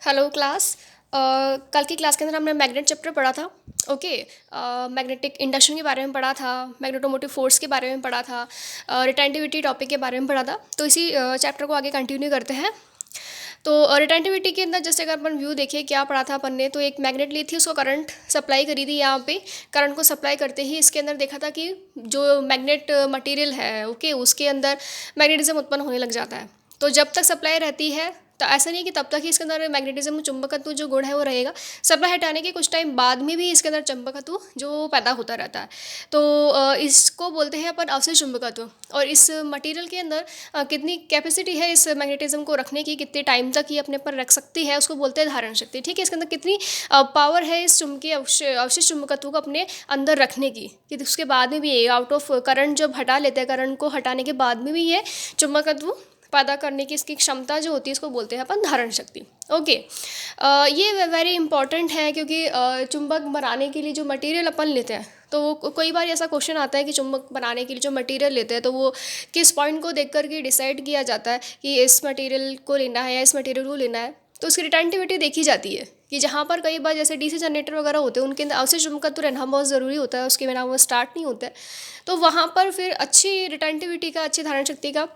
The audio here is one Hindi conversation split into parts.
Hello class. कल की क्लास के अंदर हमने मैग्नेट चैप्टर पढ़ा था। ओके। मैग्नेटिक इंडक्शन के बारे में पढ़ा था, मैग्नेटोमोटिव फोर्स के बारे में पढ़ा था, रिटेंटिविटी टॉपिक के बारे में पढ़ा था। तो इसी चैप्टर को आगे कंटिन्यू करते हैं। तो रिटेंटिविटी के अंदर जैसे अगर अपन व्यू देखिए क्या पढ़ा था अपन ने, तो एक मैग्नेट ली थी, उसको करंट सप्लाई करी थी यहाँ पे। करंट को सप्लाई करते ही इसके अंदर देखा था कि जो मैग्नेट मटेरियल है, ओके, उसके अंदर मैग्नेटिज्म उत्पन्न होने लग जाता है। तो जब तक सप्लाई रहती है तो ऐसा नहीं है कि तब तक ही इसके अंदर मैग्नेटिज्म चुंबकत्व जो गुण है वो रहेगा। सप्लाई हटाने के कुछ टाइम बाद में भी इसके अंदर चुंबकत्व जो पैदा होता रहता है। तो इसको बोलते हैं अपन अवशिष्ट चुंबकत्व। और इस मटेरियल के अंदर कितनी कैपेसिटी है इस मैग्नेटिज्म को रखने की, कितने टाइम तक ये अपने पर रख सकती है, उसको बोलते हैं धारण शक्ति। ठीक है, इसके अंदर कितनी पावर है इस चुंबकीय अवशिष्ट चुंबकत्व को अपने अंदर रखने की, कि उसके बाद में भी ये आउट ऑफ करंट जब हटा लेते हैं, करंट को हटाने के बाद में भी ये चुंबकत्व पैदा करने की इसकी क्षमता जो होती है इसको बोलते हैं अपन धारण शक्ति। ओके। ये वेरी इंपॉर्टेंट है क्योंकि चुंबक बनाने के लिए जो मटेरियल अपन लेते हैं, तो वो कई बार ऐसा क्वेश्चन आता है कि चुंबक बनाने के लिए जो मटेरियल लेते हैं तो वो किस पॉइंट को देख करके डिसाइड किया जाता है कि इस मटेरियल को लेना है या इस मटेरियल को लेना है। तो उसकी रिटेंटिविटी देखी जाती है कि जहाँ पर कई बार जैसे डीसी जनरेटर वगैरह होते हैं उनके अंदर अवशिष्ट चुंबकत्व रहना बहुत ज़रूरी होता है, उसके बिना वो स्टार्ट नहीं होता है। तो वहाँ पर फिर अच्छी रिटेंटिविटी का, अच्छी धारण शक्ति का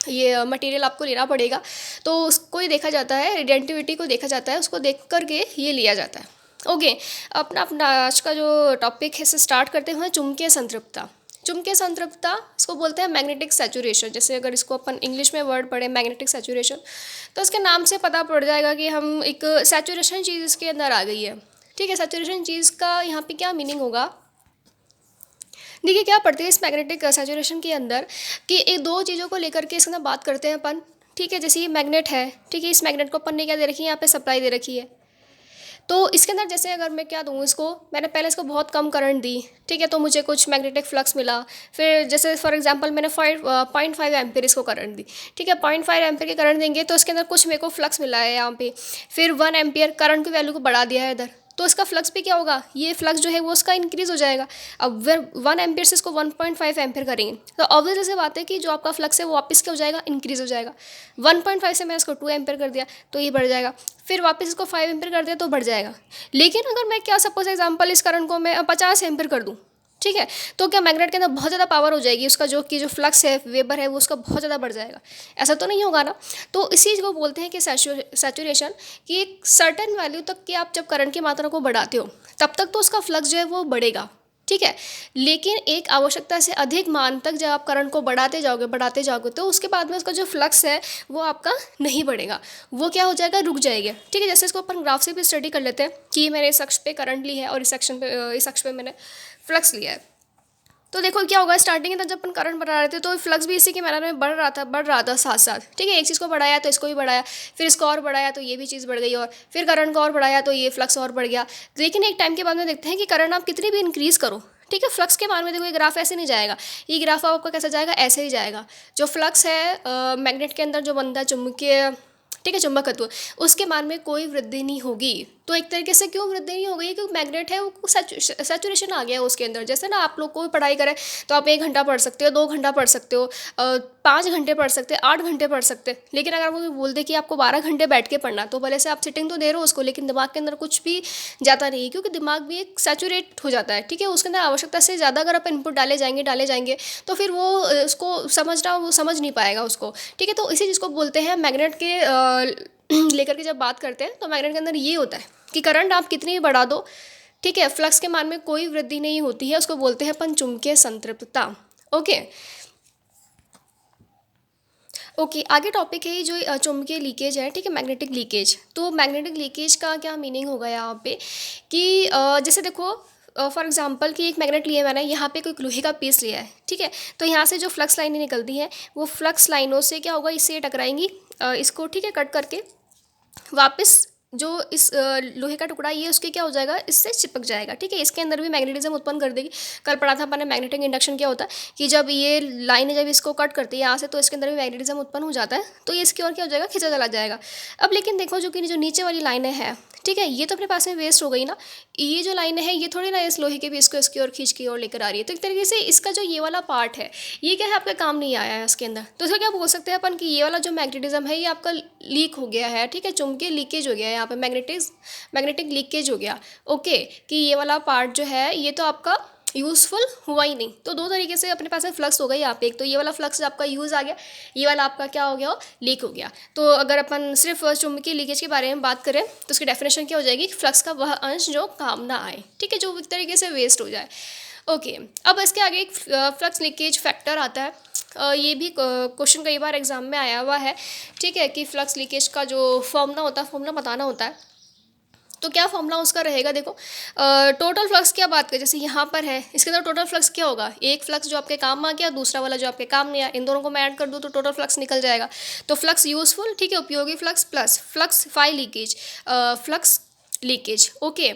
ये मटेरियल आपको लेना पड़ेगा। तो उसको ही देखा जाता है, रिटेंटिविटी को देखा जाता है, उसको देख करके ये लिया जाता है। ओके। अपना अपना आज का जो टॉपिक है इसे स्टार्ट करते हुए चुंबकीय संतृप्तता। चुंबकीय संतृप्तता इसको बोलते हैं मैग्नेटिक सैचुरेशन। जैसे अगर इसको अपन इंग्लिश में वर्ड पढ़े मैग्नेटिक सैचुरेशन, तो इसके नाम से पता पड़ जाएगा कि हम एक सैचुरेशन चीज़ इसके अंदर आ गई है। ठीक है, सैचुरेशन चीज़ का यहाँ पे क्या मीनिंग होगा। देखिए क्या पढ़ते हैं इस मैग्नेटिक सैचुरेशन के अंदर कि एक दो चीज़ों को लेकर के इसके अंदर बात करते हैं अपन। ठीक है, जैसे ये मैग्नेट है, ठीक है, इस मैग्नेट को अपन ने क्या दे रखी है, यहाँ पे सप्लाई दे रखी है। तो इसके अंदर जैसे अगर मैं क्या दूँ इसको, मैंने पहले इसको बहुत कम करंट दी, ठीक है, तो मुझे कुछ मैग्नेटिक फ्लक्स मिला। फिर जैसे फॉर एग्जांपल मैंने 0.5 एम्पियर इसको करंट दी, ठीक है, 0.5 एम्पियर के करंट देंगे तो इसके अंदर कुछ मेरे को फ्लक्स मिला है यहाँ पे। फिर 1 एम्पियर करंट की वैल्यू को बढ़ा दिया है इधर, तो इसका फ्लक्स भी क्या होगा, ये फ्लक्स जो है वो उसका इंक्रीज़ हो जाएगा। अब फिर 1 एम्पियर से इसको 1.5 एम्पियर करेंगे तो ऑब्वियस सी बात है कि जो आपका फ्लक्स है वो वापस क्या हो जाएगा, इंक्रीज़ हो जाएगा। 1.5 से मैं इसको 2 एम्पियर कर दिया तो ये बढ़ जाएगा। फिर वापस इसको 5 एम्पियर कर दिया तो बढ़ जाएगा। लेकिन अगर मैं क्या सपोज एग्जांपल इस करंट को मैं 50 एम्पियर कर दूँ, ठीक है, तो क्या मैग्नेट के अंदर बहुत ज़्यादा पावर हो जाएगी, उसका जो फ्लक्स है, वेबर है, वो उसका बहुत ज़्यादा बढ़ जाएगा। ऐसा तो नहीं होगा ना। तो इसी को बोलते हैं कि सैचुरेशन, कि एक सर्टेन वैल्यू तक कि आप जब करंट की मात्रा को बढ़ाते हो तब तक तो उसका फ्लक्स जो है वो बढ़ेगा, ठीक है। लेकिन एक आवश्यकता से अधिक मान तक जब आप करंट को बढ़ाते जाओगे तो उसके बाद में उसका जो फ्लक्स है वो आपका नहीं बढ़ेगा, वो क्या हो जाएगा, रुक जाएगा। ठीक है, जैसे इसको अपन ग्राफ से भी स्टडी कर लेते हैं कि मैंने इस अक्ष पे करंट ली है और इस अक्ष पे मैंने फ्लक्स लिया है। तो देखो क्या होगा, स्टार्टिंग में जब अपन करंट बढ़ा रहे थे तो फ्लक्स भी इसी के मैनर में बढ़ रहा था साथ साथ। ठीक है, एक चीज़ को बढ़ाया तो इसको भी बढ़ाया, फिर इसको और बढ़ाया तो ये भी चीज़ बढ़ गई, और फिर करंट को और बढ़ाया तो ये फ्लक्स और बढ़ गया। लेकिन एक टाइम के बाद में देखते हैं कि करंट आप कितनी भी इंक्रीज़ करो, ठीक है, फ्लक्स के बारे में देखो ये ग्राफ ऐसे नहीं जाएगा, ये ग्राफ आपका कैसा जाएगा, ऐसे ही जाएगा। जो फ्लक्स है मैग्नेट के अंदर जो बनता है चुंबकीय, ठीक है, चुंबकत्व, उसके मान में कोई वृद्धि नहीं होगी। तो एक तरीके से क्यों वृद्धि नहीं हो गई, क्योंकि मैग्नेट है वो सैचुरेशन आ गया है उसके अंदर। जैसे ना आप लोग कोई पढ़ाई करें तो आप 1 घंटा पढ़ सकते हो, 2 घंटा पढ़ सकते हो, 5 घंटे पढ़ सकते, 8 घंटे पढ़ सकते। लेकिन अगर वो बोल दे कि आपको 12 घंटे बैठ के पढ़ना, तो भले से आप सिटिंग तो दे रहे हो उसको, लेकिन दिमाग के अंदर कुछ भी जाता नहीं है, क्योंकि दिमाग भी एक सैचुरेट हो जाता है। ठीक है, उसके अंदर आवश्यकता से ज़्यादा अगर आप इनपुट डाले जाएंगे तो फिर वो उसको समझना, वो समझ नहीं पाएगा उसको। ठीक है, तो इसी चीज़ को बोलते हैं मैग्नेट के लेकर के जब बात करते हैं तो मैग्नेट के अंदर ये होता है कि करंट आप कितनी भी बढ़ा दो, ठीक है, फ्लक्स के मान में कोई वृद्धि नहीं होती है, उसको बोलते हैं अपन चुंबकीय संतृप्तता। ओके ओके, आगे टॉपिक है जो चुंबकीय लीकेज है, ठीक है, मैग्नेटिक लीकेज। तो मैग्नेटिक लीकेज का क्या मीनिंग होगा यहाँ पे कि जैसे देखो फॉर एग्जांपल कि एक मैग्नेट लिया मैंने, यहाँ पे कोई लोहे का पीस लिया है, ठीक है, तो यहाँ से जो फ्लक्स लाइनें निकलती हैं वो फ्लक्स लाइनों से क्या होगा, इससे टकराएंगी, इसको, ठीक है, कट करके वापस जो इस लोहे का टुकड़ा ये उसके क्या हो जाएगा, इससे चिपक जाएगा। ठीक है, इसके अंदर भी मैग्नेटिज्म उत्पन्न कर देगी। कल पढ़ा था अपन ने मैग्नेटिक इंडक्शन क्या होता है कि जब ये लाइन जब इसको कट करती है यहाँ से, तो इसके अंदर भी मैग्नेटिज्म उत्पन्न हो जाता है, तो ये इसकी ओर क्या हो जाएगा, खींचा चला जाएगा। अब लेकिन देखो जो कि जो नीचे वाली लाइनें हैं, ठीक है, ये तो अपने पास में वेस्ट हो गई ना। ये जो लाइनें हैं ये थोड़ी ना इस लोहे के भी इसको इसकी ओर खींच की ओर लेकर आ रही है, तो एक तरीके से इसका जो ये वाला पार्ट है ये क्या है, आपका काम नहीं आया है इसके अंदर। तो इसका क्या बोल सकते हैं अपन कि ये वाला जो मैग्नेटिज्म है ये आपका लीक हो गया है। ठीक है, चुंबकीय लीकेज हो गया है, यहाँ पे मैग्नेटिक लीकेज हो गया। ओके, कि ये वाला पार्ट जो है ये तो आपका यूज़फुल हुआ ही नहीं। तो दो तरीके से अपने पास में फ्लक्स हो गई यहाँ पे, एक तो ये वाला फ्लक्स आपका यूज़ आ गया, ये वाला आपका क्या हो गया, लीक हो गया। तो अगर अपन सिर्फ चुंबकीय लीकेज के बारे में बात करें तो उसकी डेफिनेशन क्या हो जाएगी, फ्लक्स का वह अंश जो काम ना आए, ठीक है, जो एक तरीके से वेस्ट हो जाए। ओके, अब इसके आगे एक फ्लक्स लीकेज फैक्टर आता है। ये भी क्वेश्चन कई बार एग्जाम में आया हुआ है। ठीक है, कि फ्लक्स लीकेज का जो फॉर्मूला होता है, फॉर्मूला बताना होता है। तो क्या फॉर्मूला उसका रहेगा, देखो टोटल फ्लक्स की बात करें, जैसे यहाँ पर है इसके अंदर टोटल फ्लक्स क्या होगा, एक फ्लक्स जो आपके काम आ गया, दूसरा वाला जो आपके काम नहीं आया, इन दोनों को मैं ऐड कर दूँ तो टोटल फ्लक्स निकल जाएगा। तो फ्लक्स यूजफुल, ठीक है, उपयोगी flux plus flux phi leakage, flux leakage. Okay,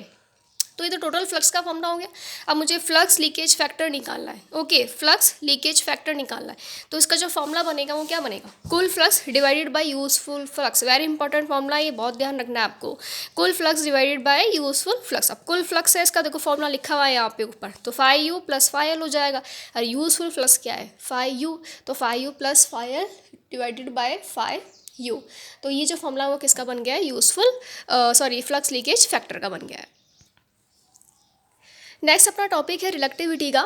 तो ये तो टोटल फ्लक्स का फॉर्मूला हो गया। अब मुझे फ्लक्स लीकेज फैक्टर निकालना है। ओके, फ्लक्स लीकेज फैक्टर निकालना है, तो इसका जो फॉर्मूला बनेगा वो क्या बनेगा, कुल flux divided by useful flux. Very important formula, ये बहुत ध्यान रखना है आपको। कुल flux divided by useful flux. अब कुल फ्लक्स है, इसका देखो फॉर्मूला लिखा हुआ है यहाँ पे ऊपर, तो phi U plus phi L हो जाएगा। और यूजफुल फ्लक्स क्या है, फाई यू, तो phi U plus phi L divided by phi U. तो ये जो फॉर्मूला वो किसका बन गया है, यूजफुल फ्लक्स लीकेज फैक्टर का बन गया है। नेक्स्ट अपना टॉपिक है रिलेक्टिविटी का।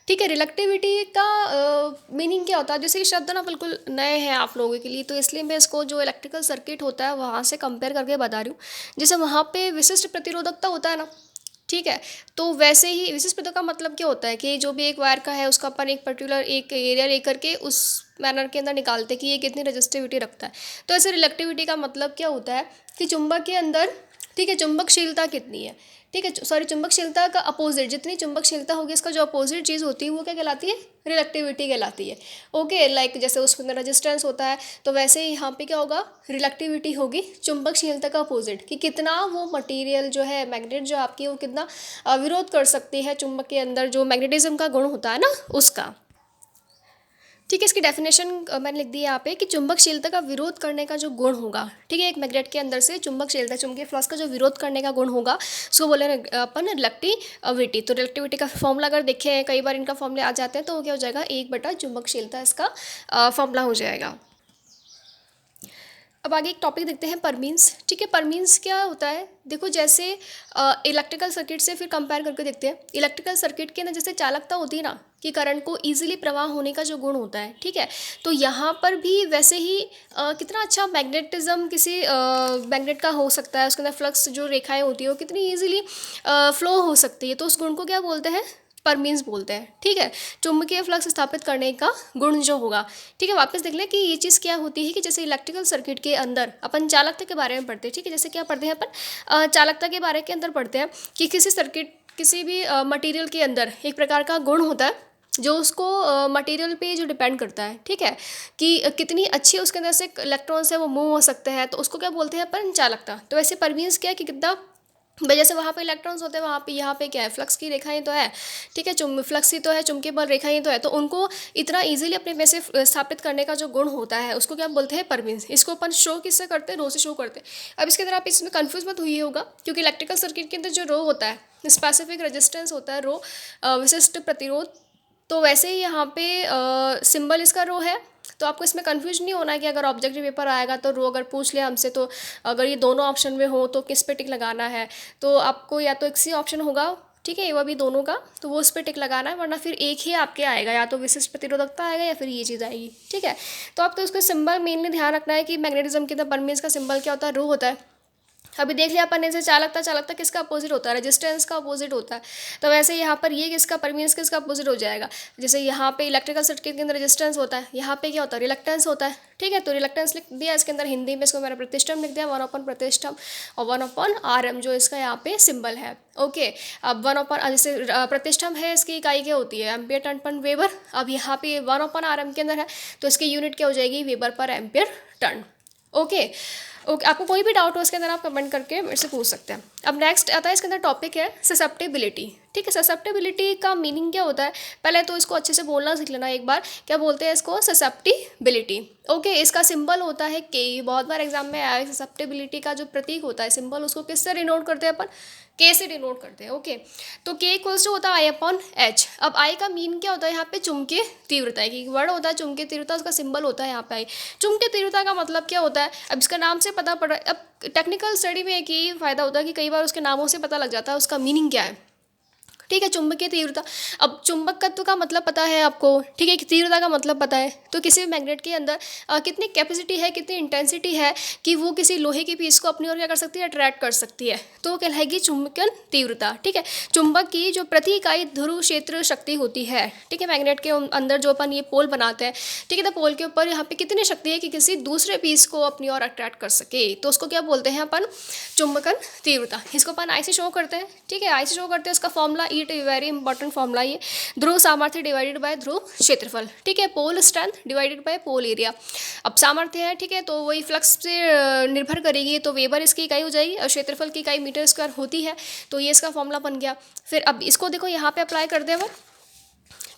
ठीक है, रिलेक्टिविटी का मीनिंग क्या होता है, जैसे कि शब्द ना बिल्कुल नए हैं आप लोगों के लिए, तो इसलिए मैं इसको जो इलेक्ट्रिकल सर्किट होता है वहाँ से कंपेयर करके बता रही हूँ। जैसे वहाँ पे विशिष्ट प्रतिरोधकता होता है ना, ठीक है, तो वैसे ही विशिष्ट प्रतिरोधक का मतलब क्या होता है कि जो भी एक वायर का है उसका अपन एक पर्टिकुलर एक एरिया लेकर के उस मैनर के अंदर निकालते हैं कि ये कितनी रेजिस्टिविटी रखता है। तो ऐसे रिलेक्टिविटी का मतलब क्या होता है कि चुंबक के अंदर, ठीक है, चुंबकशीलता कितनी है, ठीक है, चुंबकशीलता का अपोजिट, जितनी चुंबकशीलता होगी इसका जो अपोजिट चीज़ होती है वो क्या कहलाती है, रिलेक्टिविटी कहलाती है। ओके, लाइक जैसे उसके अंदर रेजिस्टेंस होता है, तो वैसे ही यहाँ पे क्या होगा, रिलेक्टिविटी होगी चुंबकशीलता का अपोजिट, कि कितना वो मटेरियल जो है मैग्नेट जो आपकी वो कितना विरोध कर सकती है चुंबक के अंदर जो मैग्नेटिज्म का गुण होता है ना उसका। ठीक है, इसकी डेफिनेशन मैंने लिख दी है यहाँ पे कि चुंबकशीलता का विरोध करने का जो गुण होगा, ठीक है, एक मैग्नेट के अंदर से चुंबकशीलता चुंबकीय फ्लक्स का जो विरोध करने का गुण होगा उसको बोले अपन रिलेक्टिविटी। तो रिलेक्टिविटी का फॉर्मूला अगर देखें, कई बार इनका फॉर्मूले आ जाते हैं, तो वो क्या हो जाएगा, 1/, चुंबकशीलता इसका फॉर्मूला हो जाएगा। अब आगे एक टॉपिक देखते हैं परमीन्स। ठीक है, परमीन्स क्या होता है, देखो जैसे इलेक्ट्रिकल सर्किट से फिर कंपेयर करके देखते हैं। इलेक्ट्रिकल सर्किट के अंदर जैसे चालकता होती है ना, कि करंट को इजीली प्रवाह होने का जो गुण होता है, ठीक है, तो यहाँ पर भी वैसे ही कितना अच्छा मैग्नेटिज्म किसी मैग्नेट का हो सकता है, उसके अंदर फ्लक्स जो रेखाएं होती है वो कितनी इजीली फ्लो हो सकती है, तो उस गुण को क्या बोलते हैं, परमीन्स बोलते हैं। ठीक है, चुंबकीय फ्लक्स स्थापित करने का गुण जो होगा। ठीक है, वापस देख लें कि ये चीज़ क्या होती है कि जैसे इलेक्ट्रिकल सर्किट के अंदर अपन चालकता के बारे में पढ़ते हैं। ठीक है, जैसे क्या पढ़ते हैं अपन, चालकता के बारे के अंदर पढ़ते हैं कि किसी सर्किट किसी भी मटेरियल के अंदर एक प्रकार का गुण होता है जो उसको मटेरियल पे जो डिपेंड करता है, ठीक है, कि कितनी अच्छी उसके अंदर से इलेक्ट्रॉन्स है वो मूव हो सकते हैं, तो उसको क्या बोलते हैं अपन, चालकता। तो वैसे परमीन्स क्या है कि कितना वजह से वहाँ पे इलेक्ट्रॉन्स होते हैं, वहाँ पे यहाँ पे क्या है, फ्लक्स की रेखाएं तो है, ठीक है, फ्लक्स ही तो है, चुंबकीय बल रेखाएं तो है, तो उनको इतना इजीली अपने में से स्थापित करने का जो गुण होता है उसको क्या बोलते हैं, परमीन्स। इसको अपन शो किससे करते हैं, रो से शो करते हैं। अब इसके अंदर आप इसमें कन्फ्यूज मत हुई होगा, क्योंकि इलेक्ट्रिकल सर्किट के अंदर जो रो होता है, स्पेसिफिक रेजिस्टेंस होता है, रो विशिष्ट प्रतिरोध, तो वैसे ही यहाँ पे सिंबल इसका रो है। तो आपको इसमें कंफ्यूज नहीं होना है कि अगर ऑब्जेक्टिव पेपर आएगा तो रो अगर पूछ लिया हमसे, तो अगर ये दोनों ऑप्शन में हो तो किस पे टिक लगाना है, तो आपको या तो एक सी ऑप्शन होगा, ठीक है, ये भी दोनों का, तो वो उस पर टिक लगाना है, वरना फिर एक ही आपके आएगा, या तो विशिष्ट प्रतिरोधकता आएगा या फिर ये चीज़ आएगी। ठीक है, तो आपको उसका सिंबल मेनली ध्यान रखना है कि मैग्नेटिज्म के अंदर परमीन्स का सिंबल क्या होता है, रो होता है। अभी देख लिया अपन ने, जैसे चालकता किसका अपोजिट होता है, रेजिस्टेंस का अपोजिट होता है, तो वैसे यहाँ पर ये किसका, परमीन्स किसका अपोजिट हो जाएगा। जैसे यहाँ पे इलेक्ट्रिकल सर्किट के अंदर रेजिस्टेंस होता है, यहाँ पे क्या होता है, रिलक्टेंस होता है। ठीक है, तो रिलक्टेंस लिख दिया इसके अंदर हिंदी में, इसको मैंने प्रतिष्ठम लिख दिया, 1/प्रतिष्ठम और 1/Rm जो इसका यहाँ पे सिंबल है। ओके, अब 1/, जैसे प्रतिष्ठम है इसकी इकाई क्या होती है, एम्पियर टन पर वेबर। अब यहाँ पे 1/Rm के अंदर है, तो इसकी यूनिट क्या हो जाएगी, वेबर पर एम्पियर टन। ओके, ओके, आपको कोई भी डाउट हो इसके अंदर आप कमेंट करके मेरे से पूछ सकते हैं। अब नेक्स्ट आता है इसके अंदर टॉपिक है ससेप्टेबिलिटी। ठीक है, ससेप्टेबिलिटी का मीनिंग क्या होता है, पहले तो इसको अच्छे से बोलना सीख लेना एक बार। क्या बोलते हैं इसको? ससेप्टिबिलिटी। ओके, इसका सिंबल होता है के। बहुत बार एग्जाम में आया है। ससेप्टेबिलिटी का जो प्रतीक होता है सिंबल, उसको किससे डिनोट करते हैं अपन? के से डिनोट करते हैं। ओके, तो के इक्वल्स टू होता है आई अपॉन एच। अब आई का मीन क्या होता है यहाँ पे? चुंबकीय तीव्रता। एक वर्ड होता है चुंबकीय तीव्रता, उसका सिंबल होता है यहाँ पे आई। चुंबकीय तीव्रता का मतलब क्या होता है? अब इसका नाम से पता पड़ रहा है। अब टेक्निकल स्टडी में एक ही फायदा होता है कि कई बार उसके नामों से पता लग जाता है उसका मीनिंग क्या है। ठीक है, चुंबकीय तीव्रता। अब चुंबकत्व का मतलब पता है आपको, ठीक है, कि तीव्रता का मतलब पता है। तो किसी भी मैग्नेट के अंदर कितनी कैपेसिटी है, कितनी इंटेंसिटी है कि वो किसी लोहे की पीस को अपनी ओर क्या कर सकती है? अट्रैक्ट कर सकती है। तो वो कहलाएगी चुंबकन तीव्रता। ठीक है, चुंबक की जो प्रति इकाई ध्रुव क्षेत्र शक्ति होती है, ठीक है, मैग्नेट के अंदर जो अपन ये पोल बनाते हैं, ठीक है, तो पोल के ऊपर यहाँ पे कितनी शक्ति है कि किसी दूसरे पीस को अपनी ओर अट्रैक्ट कर सके, तो उसको क्या बोलते हैं अपन? चुंबकन तीव्रता। इसको अपन आई से शो करते हैं। ठीक है, आई से शो करते हैं। इसका formula it very important formula ये, ध्रुव सामर्थ्य डिवाइडेड बाय ध्रुव क्षेत्रफल। ठीक है, pole strength divided by pole area. अब सामर्थ्य है, ठीक है, तो वही फ्लक्स से निर्भर करेगी, तो वेबर इसकी इकाई हो जाएगी और क्षेत्रफल की इकाई मीटर स्क्वायर होती है। तो ये इसका फॉर्मूला बन गया। फिर अब इसको देखो यहाँ पे अप्लाई कर दे वो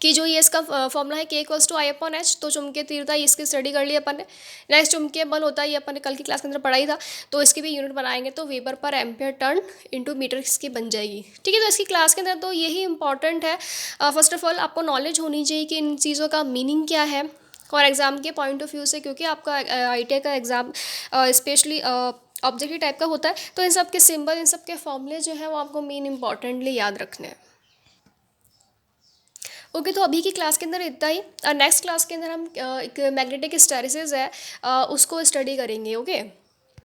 कि जो ये इसका फॉर्मूला है K equals to I upon H. तो चुंबकीय तीव्रता इसकी स्टडी कर ली अपन ने। नेक्स्ट चुंबकीय बल होता है, ये अपन ने कल की क्लास के अंदर पढ़ाई था, तो इसकी भी यूनिट बनाएंगे, तो वेबर पर एम्पियर टर्न इनटू मीटर इसकी बन जाएगी। ठीक है, तो इसकी क्लास के अंदर तो यही इंपॉर्टेंट है। फर्स्ट ऑफ ऑल आपको नॉलेज होनी चाहिए कि इन चीज़ों का मीनिंग क्या है, और एग्ज़ाम के पॉइंट ऑफ व्यू से, क्योंकि आपका ITI का एग्ज़ाम स्पेशली ऑब्जेक्टिव टाइप का होता है, तो इन सब के सिंबल, इन सब के फॉर्मूले जो हैं वो आपको मेन इंपॉर्टेंटली याद रखने हैं। ओके, तो अभी की क्लास के अंदर इतना ही। नेक्स्ट क्लास के अंदर हम एक मैग्नेटिक हिस्टैरिसीस है उसको स्टडी करेंगे। ओके।